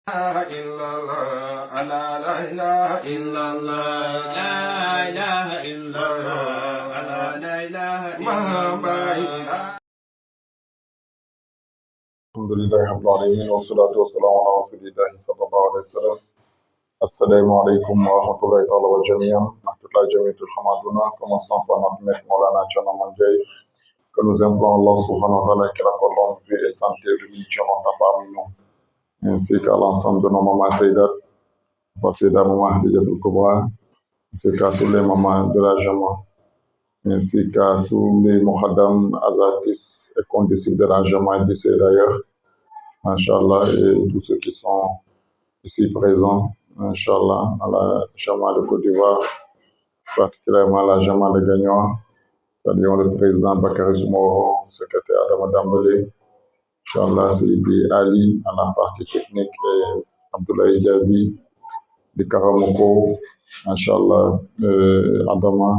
إلا الله لا إله إلا الله لا إله إلا الله لا إله إلا الله. الحمد لله رب العالمين والصلاة والسلام على رسول الله صلى الله عليه وسلم. السلام عليكم ورحمة الله تعالى وجميعا. نحمد الله جميع الحمدنا كما صنف نحمد مولانا Chana Manjay que nous implorons Allah subhanahu wa ta'ala qu'il accorde longue vie et santé de l'union parmi nous ainsi qu'à l'ensemble de nos mamans Sayyidat, Sayyidat Maman Hadijatul Kubra, ainsi qu'à tous les mamans de la Jama, ainsi qu'à tous les Muhaddam, Azatis et condisciples de la Jama et d'ici d'ailleurs. Inch'Allah, et tous ceux qui sont ici présents, Inch'Allah, à la Jama de Côte d'Ivoire, particulièrement à la Jama de Gagnoa. Saluons le président Bakary Soumoro, secrétaire Adam Dambélé, Inch'Allah, Sidi Ali, à la partie technique, et Abdoulaye Diaby, de Karamoko, Inch'Allah, Adama,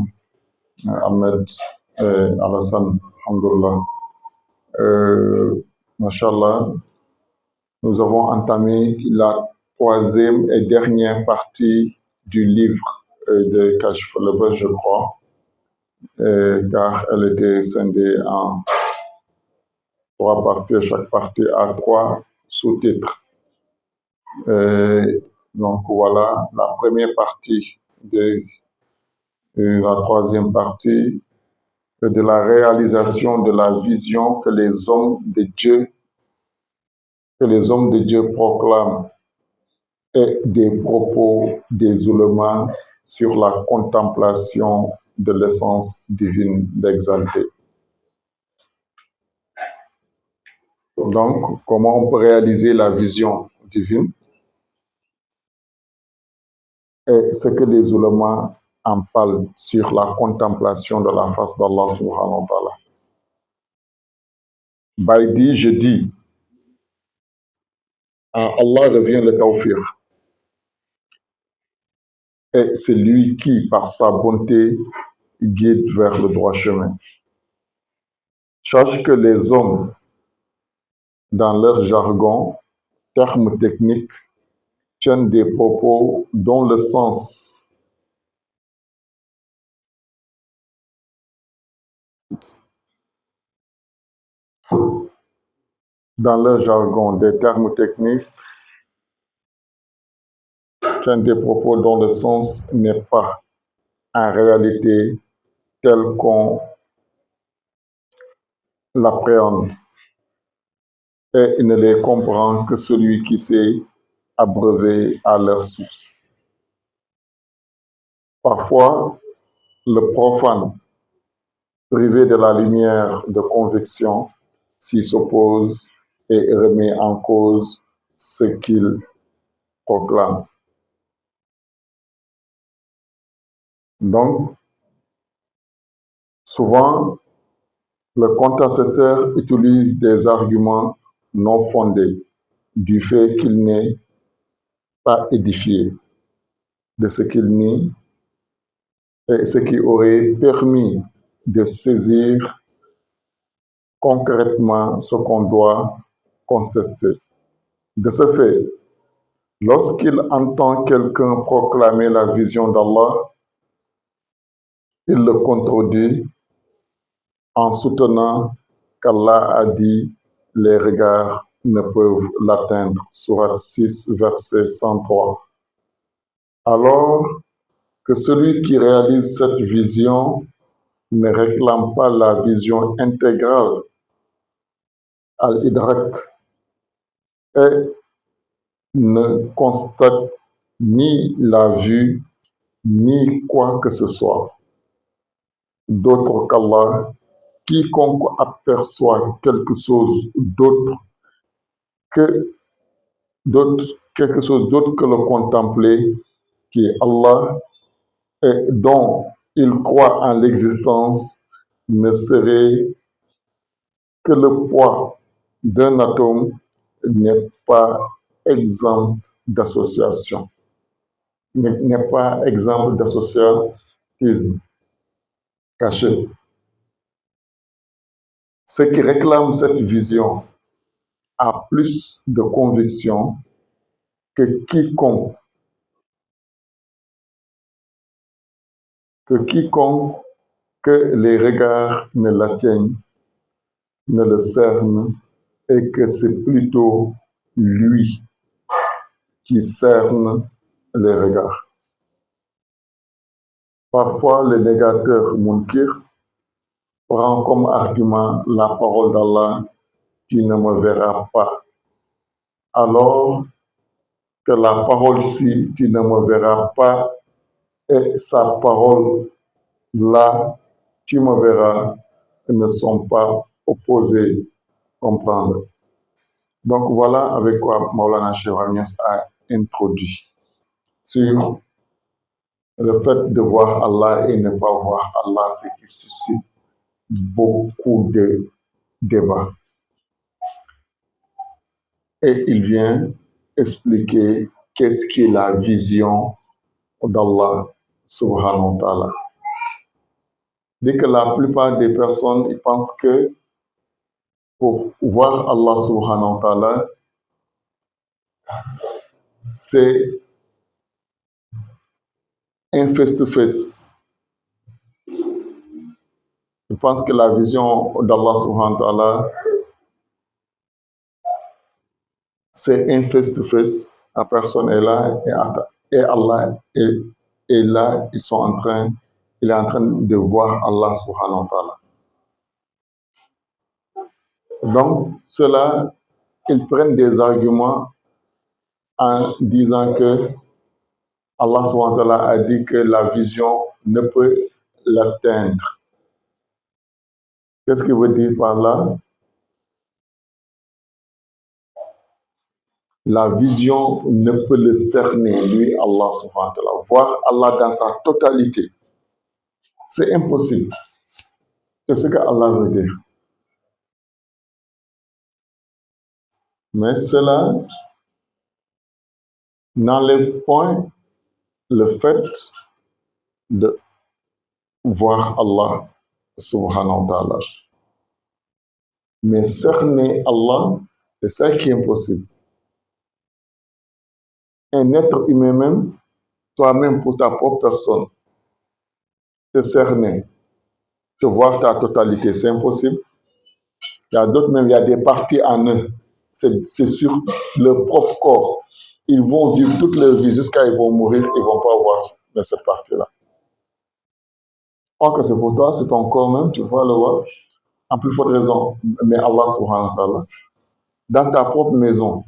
Ahmed, Alassane, Alhamdulillah. Inch'Allah, nous avons entamé la troisième et dernière partie du livre de Kashf al-Ilbas, je crois, car elle était scindée en trois parties, chaque partie a trois sous-titres. Donc voilà la première partie de la troisième partie de la réalisation de la vision que les hommes de Dieu proclament et des propos des oulémas sur la contemplation de l'essence divine d'exalté. Donc, comment on peut réaliser la vision divine et ce que les oulémas en parlent sur la contemplation de la face d'Allah subhanahu wa ta'ala. Baïdi, je dis, à Allah revient le tawfiq. Et c'est lui qui, par sa bonté, guide vers le droit chemin. Sache que les hommes, dans leur jargon, termes techniques, tiennent des propos dont le sens dans leur jargon, des termes techniques, tiennent des propos dont le sens n'est pas en réalité tel qu'on l'appréhende. Et il ne les comprend que celui qui s'est abreuvé à leur source. Parfois, le profane, privé de la lumière de conviction, s'y s'oppose et remet en cause ce qu'il proclame. Donc, souvent, le contestateur utilise des arguments non fondés du fait qu'il n'est pas édifié de ce qu'il nie et ce qui aurait permis de saisir concrètement ce qu'on doit contester. De ce fait, lorsqu'il entend quelqu'un proclamer la vision d'Allah, il le contredit en soutenant qu'Allah a dit « les regards ne peuvent l'atteindre » Sourate 6, verset 103. Alors que celui qui réalise cette vision ne réclame pas la vision intégrale al-idrak et ne constate ni la vue ni quoi que ce soit d'autre qu'Allah. Quiconque aperçoit quelque chose d'autre que le contempler, qui est Allah, et dont il croit en l'existence, ne serait que le poids d'un atome, n'est pas exempt d'association, n'est pas exempt d'associatisme caché. Ceux qui réclament cette vision a plus de conviction que quiconque que les regards ne l'atteignent, ne le cernent, et que c'est plutôt lui qui cerne les regards. Parfois, le négateur munkir prend comme argument la parole d'Allah, tu ne me verras pas. Alors que la parole ci, tu ne me verras pas, et sa parole là, tu me verras, ne sont pas opposés, comprendre. Donc voilà avec quoi Maulana Cheikh Niass a introduit sur le fait de voir Allah et ne pas voir Allah, ce qui suscite beaucoup de débats. Et il vient expliquer qu'est-ce qu'est la vision d'Allah subhanahu wa ta'ala. Dès que la plupart des personnes ils pensent que pour voir Allah subhanahu wa ta'ala, c'est un face-to-face. Je pense que la vision d'Allah subhanahu wa ta'ala, c'est un face-to-face. La personne est là et Allah est là. Il est en train de voir Allah subhanahu wa ta'ala. Donc, cela, ils prennent des arguments en disant que Allah subhanahu wa ta'ala a dit que la vision ne peut l'atteindre. Qu'est-ce qu'il veut dire par là? La vision ne peut le cerner, lui, Allah subhanahu wa ta'ala. Voir Allah dans sa totalité, c'est impossible. C'est ce que Allah veut dire. Mais cela n'enlève point le fait de voir Allah subhanahu wa ta'ala. Mais cerner Allah, c'est ça qui est impossible. Un être humain même, toi-même pour ta propre personne, te cerner, te voir ta totalité, c'est impossible. Il y a d'autres même, il y a des parties en eux, c'est sur leur propre corps. Ils vont vivre toute leur vie jusqu'à ils vont mourir, ils ne vont pas voir dans cette partie-là. Or que c'est pour toi, c'est ton corps même, tu vas le voir. En plus forte raison, mais Allah subhanahu wa ta'ala, dans ta propre maison,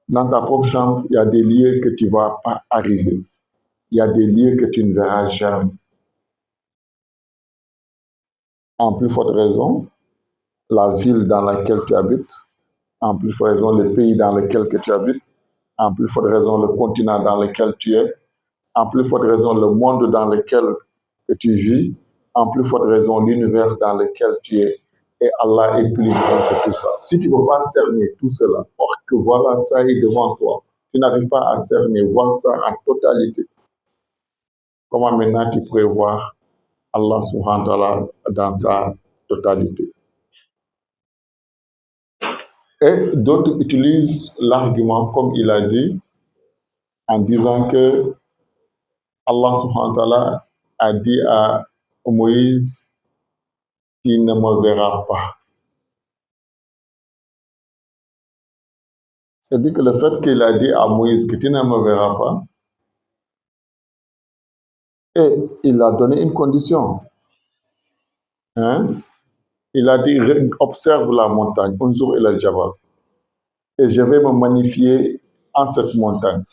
dans ta propre chambre, il y a des lieux que tu ne vas pas arriver. Il y a des lieux que tu ne verras jamais. En plus forte raison, la ville dans laquelle tu habites, en plus forte raison, le pays dans lequel tu habites, en plus forte raison, le continent dans lequel tu es, en plus forte raison, le monde dans lequel tu vis, en plus forte raison, l'univers dans lequel tu es. Et Allah est plus grand que tout ça. Si tu ne peux pas cerner tout cela, or que voilà, ça est devant toi, tu n'arrives pas à cerner, voir ça en totalité. Comment maintenant tu pourrais voir Allah subhanahu wa ta'ala dans sa totalité? Et d'autres utilisent l'argument, comme il a dit, en disant que Allah subhanahu wa ta'ala a dit à Moïse, tu ne me verras pas. C'est-à-dire que le fait qu'il a dit à Moïse que tu ne me verras pas, et il a donné une condition. Hein? Il a dit, observe la montagne, unzur ila al-jabal, et je vais me magnifier en cette montagne.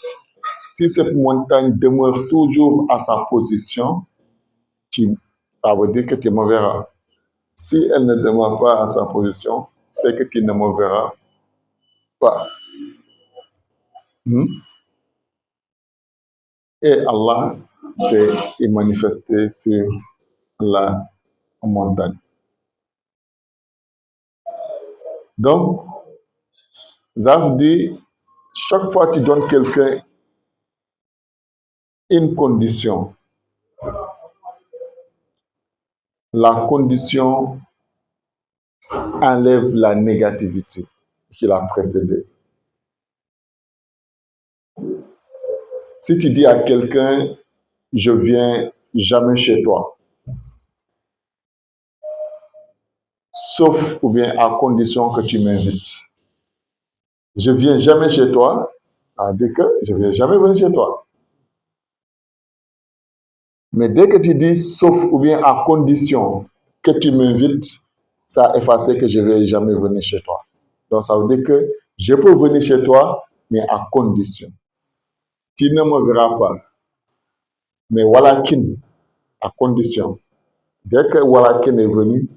Si cette montagne demeure toujours à sa position, ça veut dire que tu me verras. Si elle ne demeure pas à sa position, c'est que tu ne me verras pas. Et Allah s'est manifesté sur la montagne. Donc, ça veut dire, chaque fois que tu donnes quelqu'un une condition, la condition enlève la négativité qui l'a précédée. Si tu dis à quelqu'un, je viens jamais chez toi, sauf ou bien à condition que tu m'invites. Je viens jamais chez toi, ça veut dire que je ne vais jamais venir chez toi. Mais dès que tu dis sauf ou bien à condition que tu m'invites, ça a effacé que je ne vais jamais venir chez toi. Donc ça veut dire que je peux venir chez toi, mais à condition. Tu ne me verras pas. Mais walakin, à condition. Dès que walakin est venu,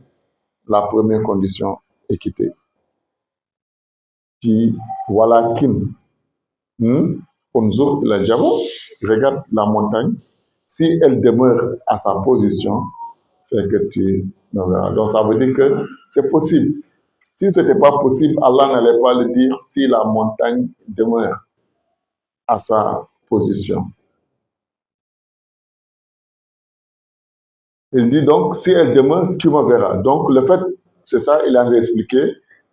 la première condition est quittée. Tu walakin, unzur ila jabal, regarde la montagne. Si elle demeure à sa position, c'est que tu me verras. Donc ça veut dire que c'est possible. Si ce n'était pas possible, Allah n'allait pas le dire si la montagne demeure à sa position. Il dit donc, si elle demeure, tu me verras. Donc le fait, c'est ça, il avait expliqué.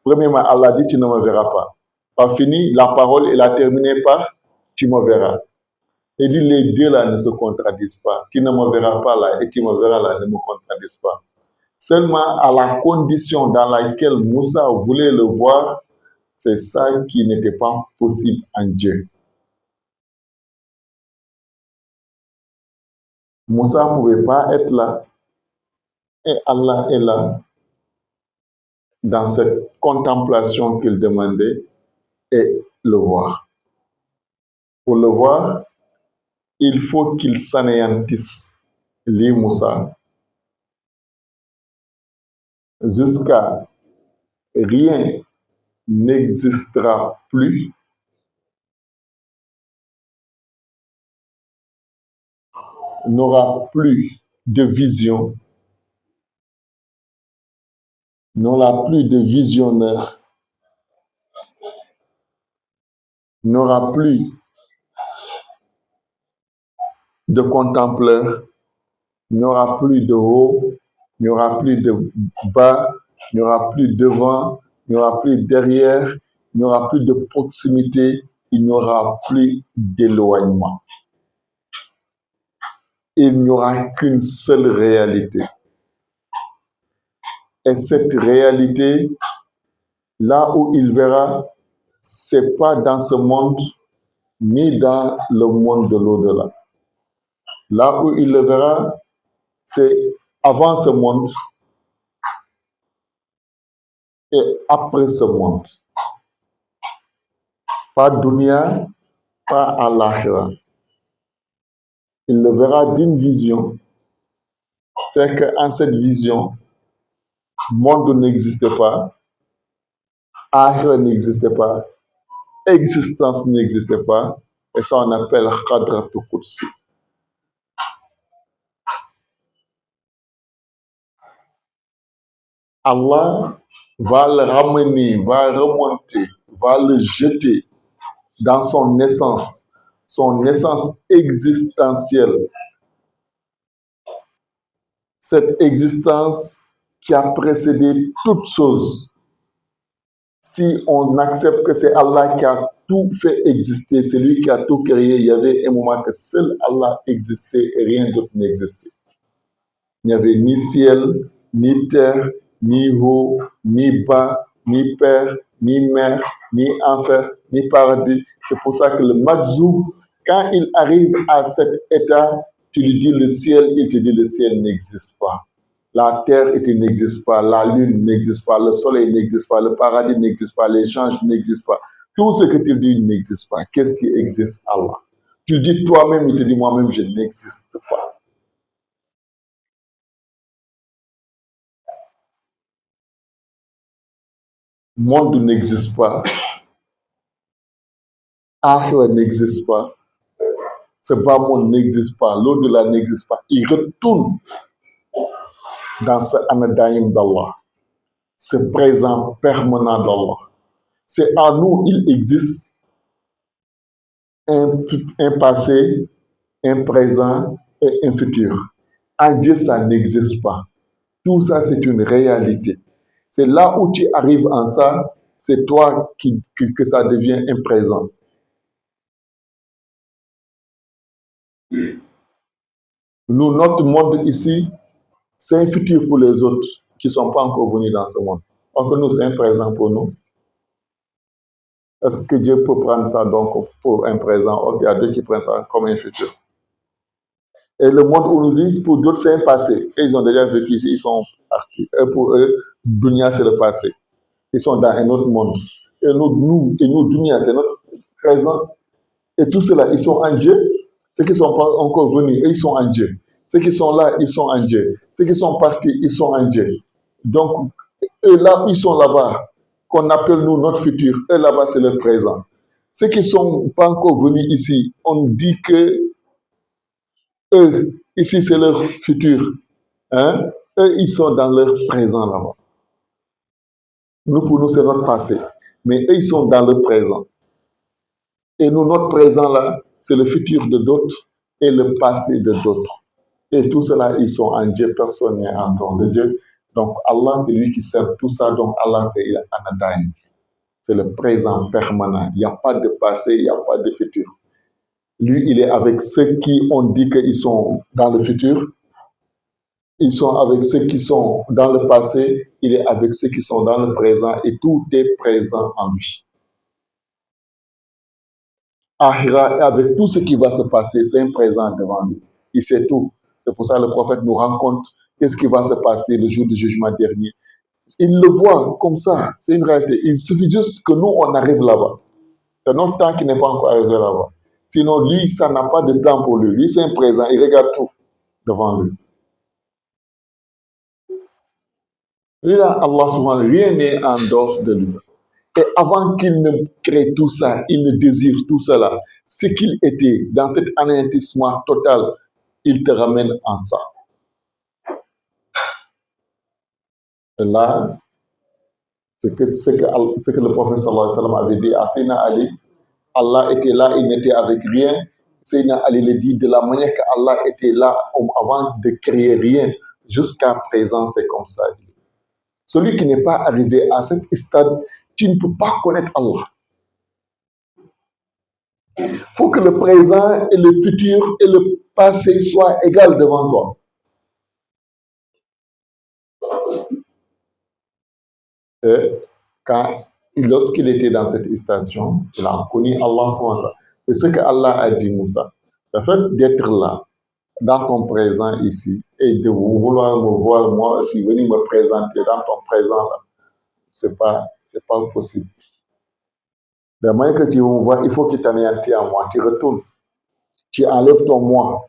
Premièrement, Allah dit, tu ne me verras pas. Pas fini, la parole, il a terminé par, tu me verras. Il dit, les deux là ne se contradisent pas. Qui ne me verra pas là et qui me verra là ne me contradisent pas. Seulement à la condition dans laquelle Moussa voulait le voir, c'est ça qui n'était pas possible en Dieu. Moussa ne pouvait pas être là et Allah est là dans cette contemplation qu'il demandait et le voir. Pour le voir, il faut qu'il s'anéantisse, lui Moussa, jusqu'à rien n'existera plus, n'aura plus de vision, n'aura plus de visionneur, n'aura plus de contempleur, n'aura plus de haut, n'aura plus de bas, n'aura plus devant, n'aura plus derrière, n'aura plus de proximité, il n'y aura plus d'éloignement. Il n'y aura qu'une seule réalité. Et cette réalité, là où il verra, c'est pas dans ce monde, ni dans le monde de l'au-delà. Là où il le verra, c'est avant ce monde et après ce monde. Pas dunya, pas al-akhirah. Il le verra d'une vision. C'est qu'en cette vision, monde n'existe pas, akhirah n'existe pas, existence n'existe pas, et ça on appelle Qadratul Qudsi. Allah va le ramener, va remonter, va le jeter dans son essence existentielle. Cette existence qui a précédé toute chose. Si on accepte que c'est Allah qui a tout fait exister, c'est lui qui a tout créé, il y avait un moment que seul Allah existait et rien d'autre n'existait. Il n'y avait ni ciel, ni terre, ni haut, ni bas, ni père, ni mère, ni enfer, ni paradis. C'est pour ça que le Majzoub, quand il arrive à cet état, tu lui dis le ciel, il te dit le ciel n'existe pas. La terre, il n'existe pas. La lune n'existe pas. Le soleil n'existe pas. Le paradis n'existe pas. L'échange n'existe pas. Tout ce que tu dis n'existe pas. Qu'est-ce qui existe? Allah. Tu dis toi-même, il te dit moi-même, je n'existe pas. Monde n'existe pas. Akhira n'existe pas. Ce bas monde n'existe pas. L'au-delà n'existe pas. Il retourne dans ce anadaïm d'Allah. Ce présent permanent d'Allah. C'est en nous, il existe un passé, un présent et un futur. En Dieu, ça n'existe pas. Tout ça, c'est une réalité. C'est là où tu arrives en ça, c'est toi que ça devient un présent. Nous, notre monde ici, c'est un futur pour les autres qui ne sont pas encore venus dans ce monde. Donc nous, c'est un présent pour nous. Est-ce que Dieu peut prendre ça donc pour un présent? Ok, il y a Dieu qui prend ça comme un futur. Et le monde où nous vivons, pour d'autres, c'est un passé. Et ils ont déjà vécu ici, ils sont partis. Et pour eux, Dunia, c'est le passé. Ils sont dans un autre monde. Et nous Dunia, c'est notre présent. Et tout cela, ils sont en Dieu. Ceux qui ne sont pas encore venus, ils sont en Dieu. Ceux qui sont là, ils sont en Dieu. Ceux qui sont partis, ils sont en Dieu. Donc, eux là, ils sont là-bas, qu'on appelle nous notre futur. Eux là-bas, c'est le présent. Ceux qui ne sont pas encore venus ici, on dit que eux, ici, c'est leur futur. Hein? Eux, ils sont dans leur présent là-bas. Nous, pour nous, c'est notre passé. Mais eux, ils sont dans le présent. Et nous, notre présent là, c'est le futur de d'autres et le passé de d'autres. Et tout cela, ils sont en Dieu, personne n'est en dehors de Dieu. Donc, Allah, c'est lui qui sert tout ça. Donc, Allah, c'est Anadaim. C'est le présent permanent. Il n'y a pas de passé, il n'y a pas de futur. Lui, il est avec ceux qui ont dit qu'ils sont dans le futur. Ils sont avec ceux qui sont dans le passé. Il est avec ceux qui sont dans le présent. Et tout est présent en lui. Ahira, avec tout ce qui va se passer, c'est un présent devant lui. Il sait tout. C'est pour ça que le prophète nous rend compte qu'est-ce qui va se passer le jour du jugement dernier. Il le voit comme ça, c'est une réalité. Il suffit juste que nous, on arrive là-bas. C'est notre temps qui n'est pas encore arrivé là-bas. Sinon, lui, ça n'a pas de temps pour lui. Lui, c'est un présent, il regarde tout devant lui. Lui, là, Allah souvent, rien n'est en dehors de lui. Et avant qu'il ne crée tout ça, il ne désire tout cela. Ce qu'il était dans cet anéantissement total, il te ramène en ça. Et là, ce que le prophète sallallahu alayhi wa sallam avait dit à Sayyidina Ali, Allah était là, il n'était avec rien. Sayyidina Ali le dit de la manière qu'Allah était là avant de créer rien. Jusqu'à présent, c'est comme ça. Celui qui n'est pas arrivé à cet stade, tu ne peux pas connaître Allah. Il faut que le présent et le futur et le passé soient égaux devant toi. Et lorsqu'il était dans cette station, il a connu Allah. C'est ce que Allah a dit, Moussa. Le fait d'être là, dans ton présent ici, et de vouloir me voir, moi aussi, venir me présenter dans ton présent là, c'est pas possible. De la manière que tu me vois, il faut que tu t'anéantis en moi. Tu retournes. Tu enlèves ton moi.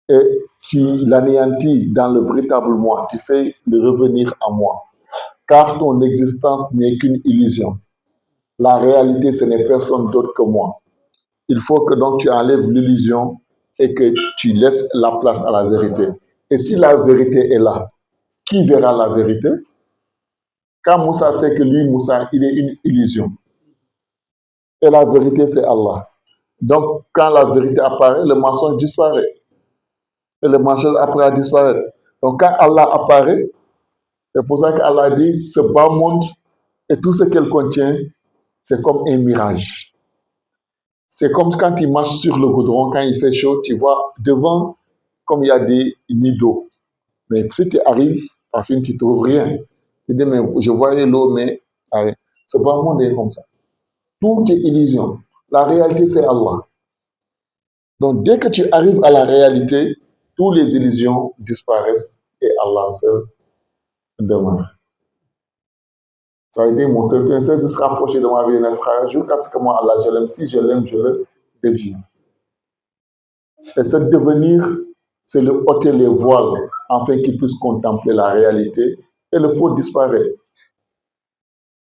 Et tu l'anéantis dans le véritable moi. Tu fais le revenir à moi. Car ton existence n'est qu'une illusion. La réalité, ce n'est personne d'autre que moi. Il faut que donc tu enlèves l'illusion et que tu laisses la place à la vérité. Et si la vérité est là, qui verra la vérité? Quand Moussa sait que lui, Moussa, il est une illusion. Et la vérité, c'est Allah. Donc, quand la vérité apparaît, le mensonge disparaît. Et le mensonge après disparaît. Donc, quand Allah apparaît, c'est pour ça qu'Allah dit, ce bas monde et tout ce qu'elle contient, c'est comme un mirage. C'est comme quand tu marches sur le goudron, quand il fait chaud, tu vois devant, comme il y a des nids d'eau. Mais si tu arrives, à fin, tu ne trouves rien. Tu dis, mais je voyais l'eau, mais rien. Ce bas monde est comme ça. Tout est illusion. La réalité, c'est Allah. Donc, dès que tu arrives à la réalité, toutes les illusions disparaissent et Allah seul demeure. Ça a été mon seul de se rapprocher de ma vie, mes frères, jusqu'à ce que moi, Allah, je l'aime. Si je l'aime, je le deviens. Et ce devenir, c'est le ôter les voiles, afin qu'il puisse contempler la réalité, et le faux disparaît.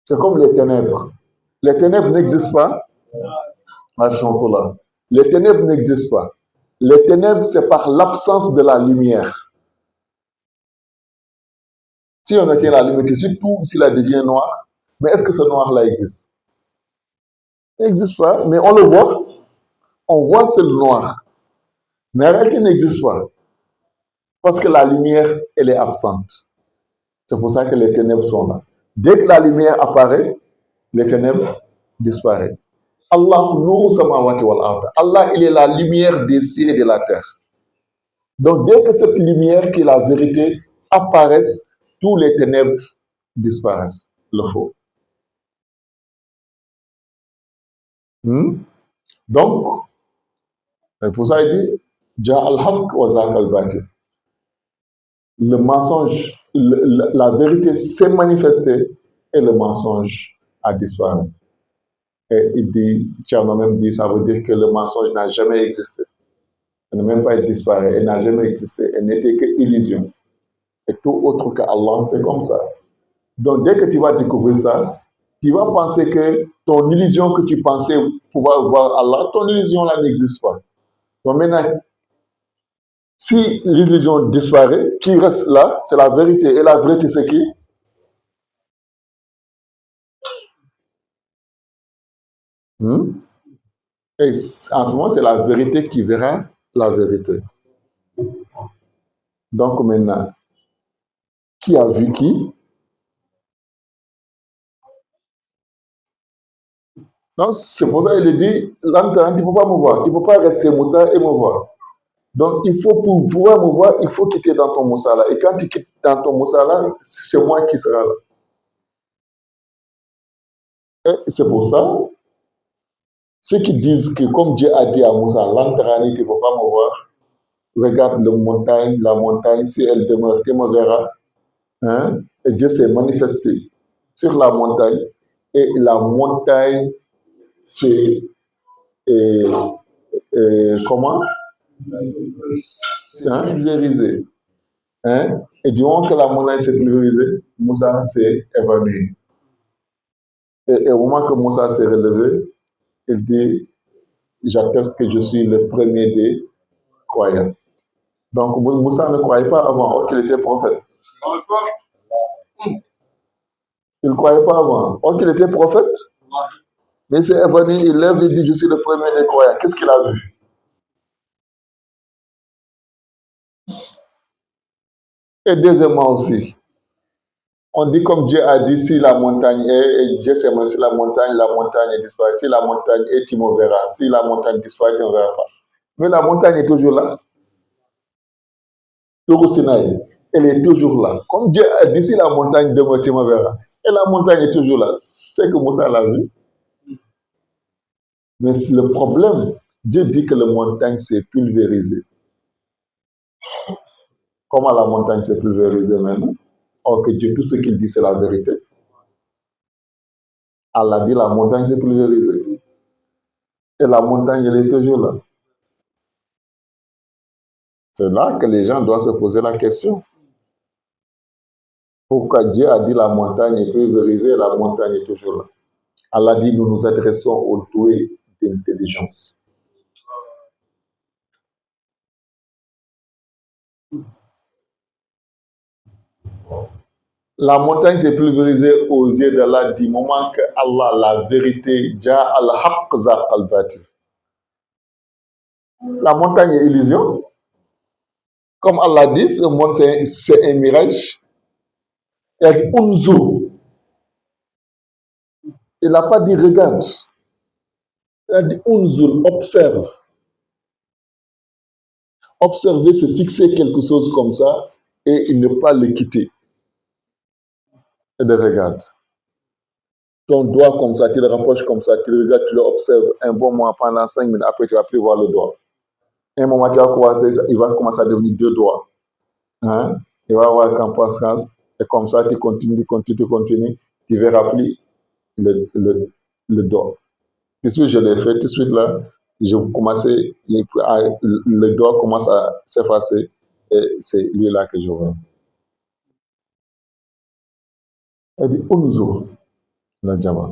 C'est comme les ténèbres. Les ténèbres n'existent pas. Là. Les ténèbres n'existent pas. Les ténèbres, c'est par l'absence de la lumière. Si on atteint la lumière, surtout si la devient noire, mais est-ce que ce noir-là existe? Il n'existe pas, mais on le voit. On voit ce noir. Mais la réalité n'existe pas. Parce que la lumière, elle est absente. C'est pour ça que les ténèbres sont là. Dès que la lumière apparaît, les ténèbres disparaissent. Allah nuru samawati wal ard. Allah, il est la lumière des cieux et de la terre. Donc, dès que cette lumière qui est la vérité apparaisse, tous les ténèbres disparaissent. Le faux. Donc, c'est pour ça il dit, Ja al-haq wa zaq al-batil. Le mensonge, la vérité s'est manifestée et le mensonge a disparu. Et il dit, Tcherno même dit, ça veut dire que le mensonge n'a jamais existé. Elle n'a même pas disparu, elle n'a jamais existé, elle n'était que illusion. Et tout autre qu'Allah, c'est comme ça. Donc dès que tu vas découvrir ça, tu vas penser que ton illusion que tu pensais pouvoir voir Allah, ton illusion là n'existe pas. Donc maintenant, si l'illusion disparaît, qui reste là, c'est la vérité. Et la vérité, c'est qui? Et en ce moment, c'est la vérité qui verra la vérité. Donc maintenant, qui a vu qui? Donc c'est pour ça qu'il dit, l'âme, tu ne peux pas me voir, tu ne peux pas rester Moussa et me voir. Donc il faut, pour pouvoir me voir, il faut quitter dans ton Moussa là. Et quand tu quittes dans ton Moussa là, c'est moi qui sera là. Et c'est pour ça, ceux qui disent que comme Dieu a dit à Moussa, l'Antarani, tu ne peux pas me voir, regarde la montagne, si elle demeure, tu me verras. Hein? Et Dieu s'est manifesté sur la montagne. Et la montagne s'est, comment? Pulvérisée. Hein? Et du moment que la montagne s'est pulvérisée, Moussa s'est évanoui. Et au moment que Moussa s'est relevé, il dit, j'atteste que je suis le premier des croyants. Donc Moussa ne croyait pas avant qu'il était prophète. Il ne croyait pas avant qu'il était prophète. Mais c'est évanoui, il lève, il dit, je suis le premier des croyants. Qu'est-ce qu'il a vu? Et deuxièmement aussi, on dit comme Dieu a dit, si la montagne est, et Dieu s'est montré, si la montagne est disparaît. Si la montagne est, tu me verras. Si la montagne disparaît, tu ne verras pas. Mais la montagne est toujours là. Tour Sinaï, elle est toujours là. Comme Dieu a dit, si la montagne demeure, tu me verras. Et la montagne est toujours là. C'est que Moussa l'a vu. Mais le problème, Dieu dit que la montagne s'est pulvérisée. Comment la montagne s'est pulvérisée maintenant? Or que Dieu, tout ce qu'il dit, c'est la vérité. Allah dit la montagne s'est pulvérisée. Et la montagne, elle est toujours là. C'est là que les gens doivent se poser la question. Pourquoi Dieu a dit la montagne est pulvérisée et la montagne est toujours là? Allah dit, nous nous adressons aux doués d'intelligence. La montagne s'est pulvérisée aux yeux d'Allah du moment que Allah, la vérité, Ja al-haq zaq al-batil. La montagne est illusion. Comme Allah dit, ce monde c'est un mirage. Il a dit unzur. Il n'a pas dit regarde. Il a dit unzur, observe. Observer, c'est fixer quelque chose comme ça et ne pas le quitter. Et de regarder. Ton doigt comme ça, tu le rapproches comme ça, tu le regardes, tu l'observes un bon moment pendant 5 minutes, après tu ne vas plus voir le doigt. Un moment, il va commencer à devenir 2 doigts. Hein? Il va avoir qu'en passe, et comme ça, tu continues, tu ne verras plus le doigt. Tout de suite, je l'ai fait, tout de suite là, le doigt commence à s'effacer, et c'est lui là que je vois. Elle dit, Unzur, la Jama.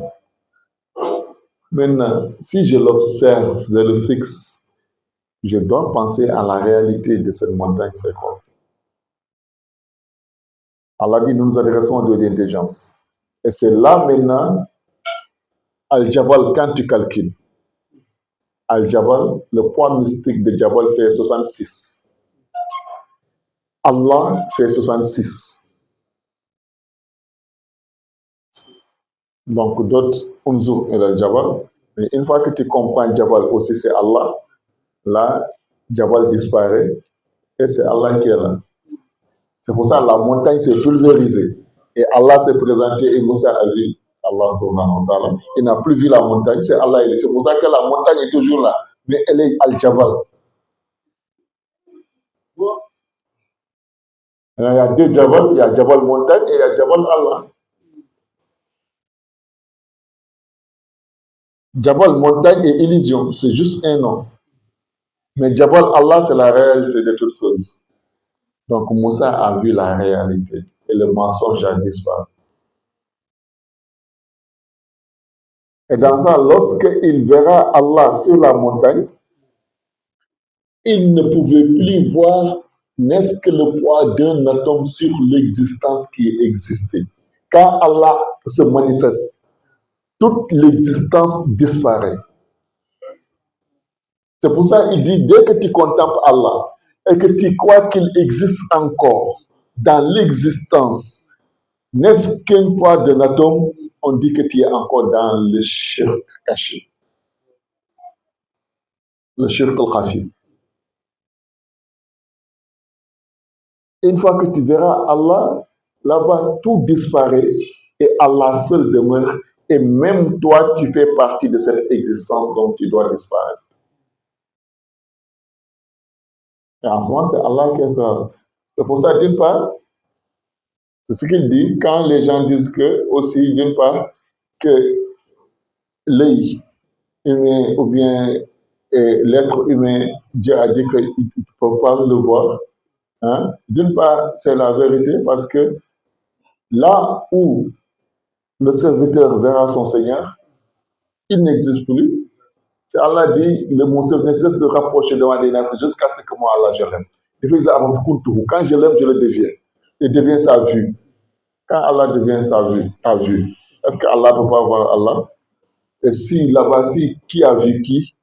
Maintenant, si je l'observe, je le fixe, je dois penser à la réalité de cette montagne, c'est quoi? Allah dit, nous nous adressons à Dieu d'intelligence. Et c'est là maintenant, Al-Jabal, quand tu calcules, Al-Jabal, le poids mystique de Jabal fait 66. Allah fait 66. Donc d'autres, Unzur et Al-Jabal, Mais une fois que tu comprends Jabal aussi, c'est Allah, là, Jabal disparaît et c'est Allah qui est là. C'est pour ça que la montagne s'est pulvérisée. Et Allah s'est présenté et Moussa a vu Allah subhanahu wa ta'ala. Il n'a plus vu la montagne, c'est Allah. C'est pour ça que la montagne est toujours là. Mais elle est Al-Jabal. Il y a deux Jabal, il y a Jabal montagne et il y a Jabal Allah. Jabal montagne et illusion, c'est juste un nom. Mais Jabal Allah, c'est la réalité de toutes choses. Donc Moussa a vu la réalité et le mensonge a disparu. Et dans ça, lorsqu'il verra Allah sur la montagne, il ne pouvait plus voir n'est-ce que le poids d'un atome sur l'existence qui existait. Quand Allah se manifeste, toute l'existence disparaît. C'est pour ça qu'il dit, dès que tu contemples Allah et que tu crois qu'il existe encore dans l'existence, n'est-ce qu'un poids d'un atome, on dit que tu es encore dans le shirk caché, le shirk al-khafi. Une fois que tu verras Allah, là-bas, tout disparaît et Allah seul demeure. Et même toi, tu fais partie de cette existence dont tu dois disparaître. Et en ce moment, c'est Allah qui est ça. C'est pour ça, d'une part, c'est ce qu'il dit quand les gens disent que, aussi, d'une part, que l'œil humain ou bien l'être humain, Dieu a dit qu'il ne peut pas le voir. Hein? D'une part, c'est la vérité parce que là où le serviteur verra son Seigneur, il n'existe plus. C'est Allah dit, le mon serviteur ne cesse de rapprocher de moi jusqu'à ce que moi, Allah, je l'aime. Il fait ça quand je l'aime, je le deviens. Il devient sa vue. Quand Allah devient ta vue, est-ce que Allah ne peut pas voir Allah? Et si là-bas, qui a vu qui?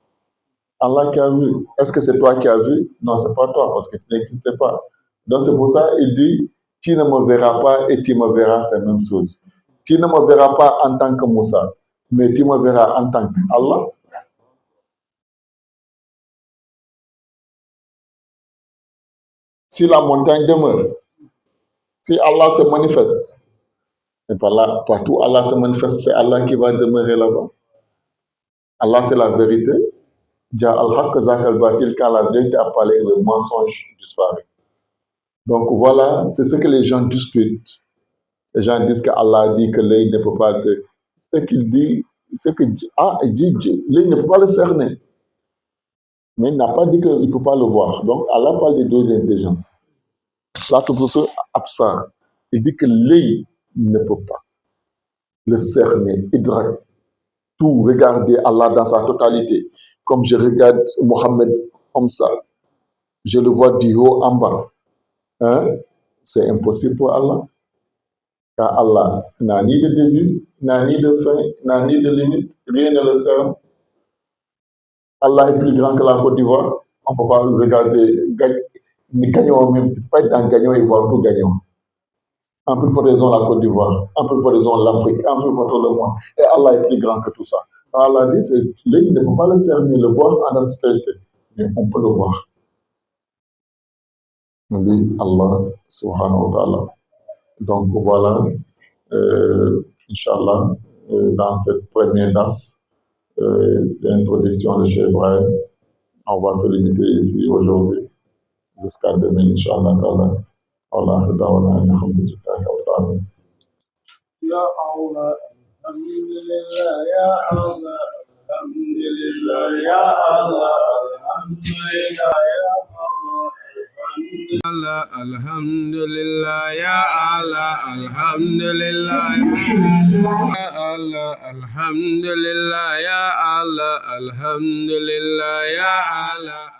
Allah qui a vu. Est-ce que c'est toi qui as vu? Non, c'est pas toi, parce que tu n'existais pas. Donc c'est pour ça il dit, tu ne me verras pas et tu me verras, c'est la même chose. Tu ne me verras pas en tant que Moussa, mais tu me verras en tant qu'Allah. Si la montagne demeure, si Allah se manifeste, et par là, partout Allah se manifeste, c'est Allah qui va demeurer là-bas. Allah, c'est la vérité. Quand la vérité a parlé, le mensonge disparaît. Donc voilà, c'est ce que les gens disputent. Les gens disent qu'Allah dit que l'œil ne peut pas te... Ce qu'il dit, il dit l'œil ne peut pas le cerner. Mais il n'a pas dit qu'il ne peut pas le voir. Donc Allah parle de deux intelligences. Là, tout pour ça, absent. Il dit que l'œil ne peut pas le cerner, idrak, tout regarder Allah dans sa totalité. Comme je regarde Mohammed comme ça, je le vois du haut en bas. Hein? C'est impossible pour Allah. Car Allah n'a ni de début, n'a ni de fin, n'a ni de limite, rien ne le cerne. Allah est plus grand que la Côte d'Ivoire. On ne peut pas regarder, mais gagnons même, pas être dans gagnant et voir tout gagnant. En plus de raison la Côte d'Ivoire, en plus de raison l'Afrique, en plus de le monde. Et Allah est plus grand que tout ça. Alors Allah dit, l'œil ne peut pas le cerner, le voir en totalité, mais on peut le voir. On dit Allah subhanahu wa ta'ala. Donc voilà, Inch'Allah, dans cette première danse, l'introduction de Cheikh Ibrahim, on va se limiter ici aujourd'hui, jusqu'à demain, Inch'Allah ta'ala. Allah ta'ala, alhamdulillah, ta'ala. Ya Allah, alhamdulillah, ya Allah, alhamdulillah, ya Allah, alhamdulillah, ya Allah. Alhamdulillah, ya Allah, alhamdulillah, ya Allah, alhamdulillah, ya Allah, alhamdulillah, ya Allah.